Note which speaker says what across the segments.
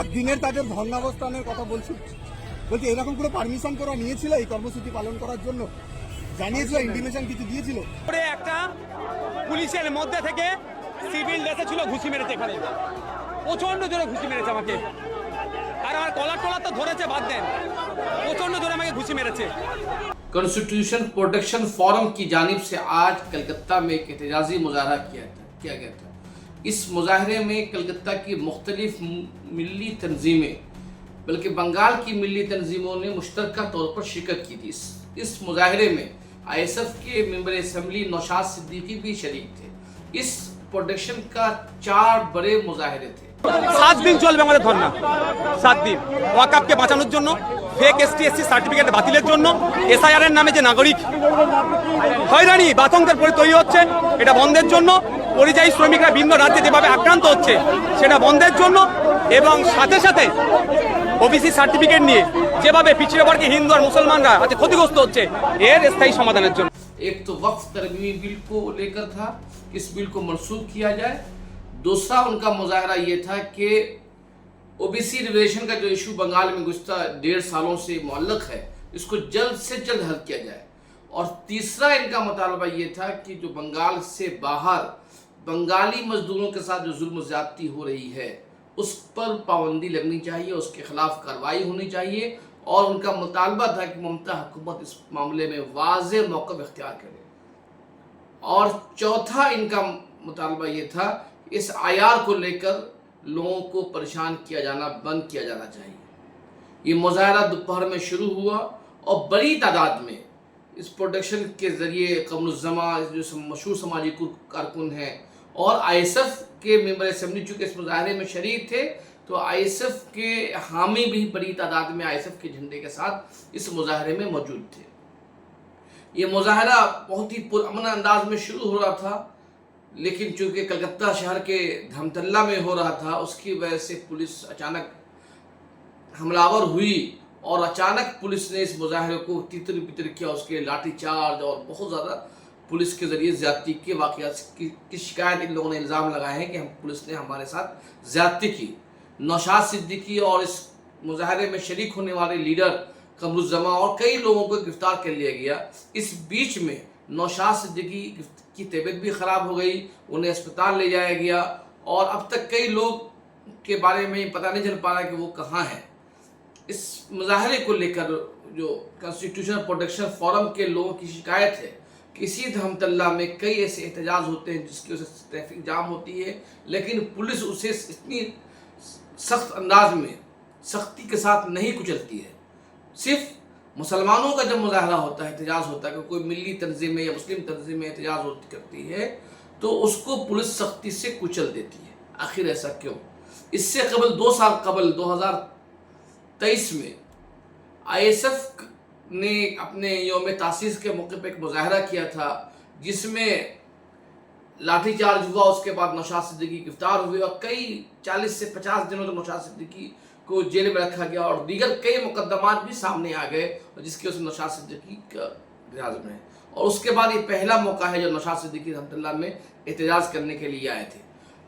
Speaker 1: 7 দিনের তাদের ধর্ণাবস্থানের কথা বলছি, এরকম কোনো পারমিশন করা নিয়েছিল এই কর্মসূচি পালন করার জন্য? জানিয়েছিল, ইন্টিমেশন কিছু দিয়েছিল?
Speaker 2: একটা পুলিশের মধ্যে থেকে সিভিল ড্রেসে ছিল, ঘুষি মেরেছে, এখানে প্রচন্ড জোরে ঘুষি মেরেছে আমাকে, আর আমার কলার টলার তো ধরেছে, বাদ দেন, প্রচন্ড জোরে আমাকে ঘুষি মেরেছে।
Speaker 3: कॉन्स्टिट्यूशन प्रोटेक्शन फोरम की जानिब से आज कलकत्ता में एक एहतजाजी मुजाहरा किया गया था। इस मुजाहरे में कलकत्ता की मुख्तलिफ मिली तंजीमें बल्कि बंगाल की मिली तंजीमों ने मुश्तरका तौर पर शिरकत की थी। इस मुजाहरे में ISF के मेंबर असम्बली नौशाद सिद्दीकी भी शरीक थे। इस प्रोटेक्शन का 4 बड़े मुजाहरे थे।
Speaker 2: 7 দিন চলবে আমাদের ধর্ণা, 7 দিন ওয়াকফকে বাঁচানোর জন্য, ফেক ST/SC সার্টিফিকেট বাতিলের জন্য, SIR এর নামে যে নাগরিক হয়রানি বাতঙ্কের পরে তৈরি হচ্ছে, এটা বন্ধের জন্য, পরিযায়ী শ্রমিকরা ভিন্ন রাজ্যে যেভাবে আক্রান্ত হচ্ছে সেটা বন্ধের জন্য, এবং সাথে সাথে OBC সার্টিফিকেট নিয়ে যেভাবে পিছিয়ে পড়া হিন্দু আর মুসলমানরা আজকে ক্ষতিগ্রস্ত হচ্ছে এর স্থায়ী সমাধানের জন্য।
Speaker 3: एक तो वक्फ तरमीमी बिल को लेकर था, इस बिल को मनसूख किया जाए। दूसरा उनका मुजाहरा ये था कि OBC रिजर्वेशन का जो इशू बंगाल में गुज़श्ता 1.5 सालों से मुअल्लक है, इसको जल्द से जल्द हल किया जाए। और तीसरा इनका मुतालबा ये था कि जो बंगाल से बाहर बंगाली मजदूरों के साथ जो जुल्म ज़्यादती हो रही है उस पर पाबंदी लगनी चाहिए, उसके खिलाफ कार्रवाई होनी चाहिए। और उनका मुतालबा था कि ममता हुकूमत इस मामले में वाज़े मौक़िफ़ इख्तियार करे। और चौथा इनका मुतालबा ये था इस IR को लेकर लोगों को परेशान किया जाना बंद किया जाना चाहिए। ये मुजाहरा दोपहर में शुरू हुआ और बड़ी तादाद में इस प्रोटेक्शन के ज़रिए कमरुज़्ज़मा जो मशहूर समाजी कारकुन हैं और ISF के मेंबर असम्बली चूँकि इस मुजाहरे में शरीक थे, तो ISF के हामी भी बड़ी तादाद में ISF के झंडे के साथ इस मुजाहरे में मौजूद थे। ये मुजाहरा बहुत ही पुरअमन अंदाज में शुरू हो रहा था, लेकिन चूँकि कलकत्ता शहर के धर्मतल्ला में हो रहा था, उसकी वजह से पुलिस अचानक हमलावर हुई और अचानक पुलिस ने इस मुजाहरे को तितर बितर किया, उसके लाठी चार्ज और बहुत ज़्यादा पुलिस के ज़रिए ज़्यादती के वाक़यात की शिकायत इन लोगों ने इल्ज़ाम लगाए हैं कि पुलिस ने हमारे साथ ज़्यादती की। नौशाद सिद्दीकी और इस मुजाहरे में शरीक होने वाले लीडर कमरुज़्ज़मा और कई लोगों को गिरफ़्तार कर लिया गया। इस बीच में नौशाद सिद्दीकी की तबीयत भी ख़राब हो गई, उन्हें अस्पताल ले जाया गया और अब तक कई लोग के बारे में पता नहीं चल पा रहा कि वो कहाँ हैं। इस मुजाहरे को लेकर जो कॉन्स्टिट्यूशन प्रोटेक्शन फोरम के लोगों की शिकायत है कि इसी धर्मतल्ला में कई ऐसे एहतजाज होते हैं जिसकी वजह से ट्रैफिक जाम होती है, लेकिन पुलिस उसे इतनी सख्त अंदाज में सख्ती के साथ नहीं कुचलती है। सिर्फ मुसलमानों का जब मुजाहरा होता है, एहतजाज होता है कि कोई मिली तंजीमें या मुस्लिम तंजीमें एहतजाज करती है तो उसको पुलिस सख्ती से कुचल देती है। आखिर ऐसा क्यों? इससे कबल 2 साल कबल 2023 में ISF ने अपने यौम तासीस के मौके पर एक मुजाहरा किया था जिसमें लाठीचार्ज हुआ, उसके बाद नौशाद सिद्दीकी गिरफ्तार हुए और कई 40 से 50 दिनों तक नौशाद सिद्दीकी को जेल में रखा गया और दीगर कई मुकदमात भी सामने आ गए और जिसकी वजह से नौशाद सिद्दीकी का एहतजाज में है। और उसके बाद ये पहला मौका है जब नौशाद सिद्दीकी रहमतुल्लाह में एहतजाज करने के लिए आए थे।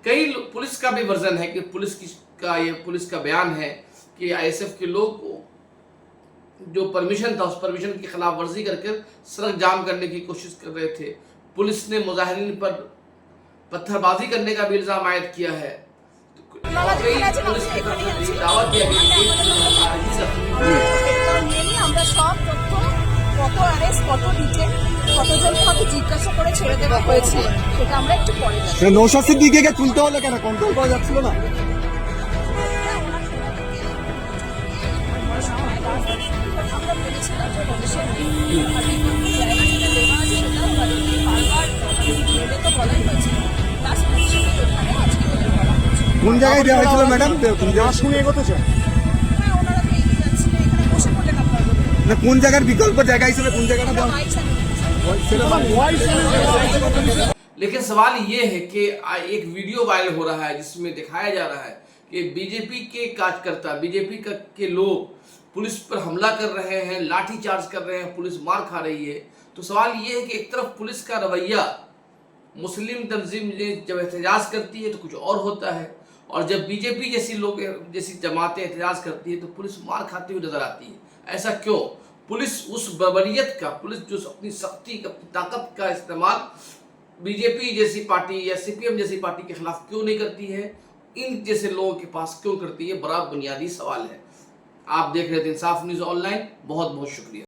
Speaker 3: कई पुलिस का भी वर्जन है कि पुलिस का बयान है कि ISF के लोग जो परमिशन था उस परमिशन की खिलाफ वर्जी करके सड़क जाम करने की कोशिश कर रहे थे। पुलिस ने मुजाहिरीन पर पत्थरबाजी करने का भी इल्ज़ाम आयद किया है। पुलिस की तरफ से दावा किया गया
Speaker 1: নৌশাদ সিদ্দিকীকে তুলতে হলো কেন? কন্ট্রোল করা যাচ্ছিল না? কোন জায়গায় দেওয়া হয়েছিল ম্যাডাম? শুনে এগোতে চান না? কোন জায়গার বিকল্প জায়গা হিসেবে কোন জায়গাটা দেওয়া?
Speaker 3: लेकिन सवाल ये है कि एक वीडियो वायरल हो रहा है जिसमें दिखाया जा रहा है कि बीजेपी के कार्यकर्ता, बीजेपी के लोग पुलिस पर हमला कर रहे हैं, लाठी चार्ज कर रहे हैं, पुलिस मार खा रही है। तो सवाल ये है कि एक तरफ पुलिस का रवैया मुस्लिम तंजीम जब एहतजाज करती है तो कुछ और होता है, اور جب بی جے پی جیسی جماعتیں احتجاج کرتی ہے تو پولیس مار کھاتی ہوئی نظر آتی ہے. ایسا کیوں؟ پولیس اس بربریت کا، پولیس جو اپنی سختی کا، اپنی طاقت کا استعمال بی جے پی جیسی پارٹی یا سی پی ایم جیسی پارٹی کے خلاف کیوں نہیں کرتی ہے؟ ان جیسے لوگوں کے پاس کیوں کرتی ہے؟ بڑا بنیادی سوال ہے. آپ دیکھ رہے تھے انصاف نیوز آن لائن. بہت بہت شکریہ.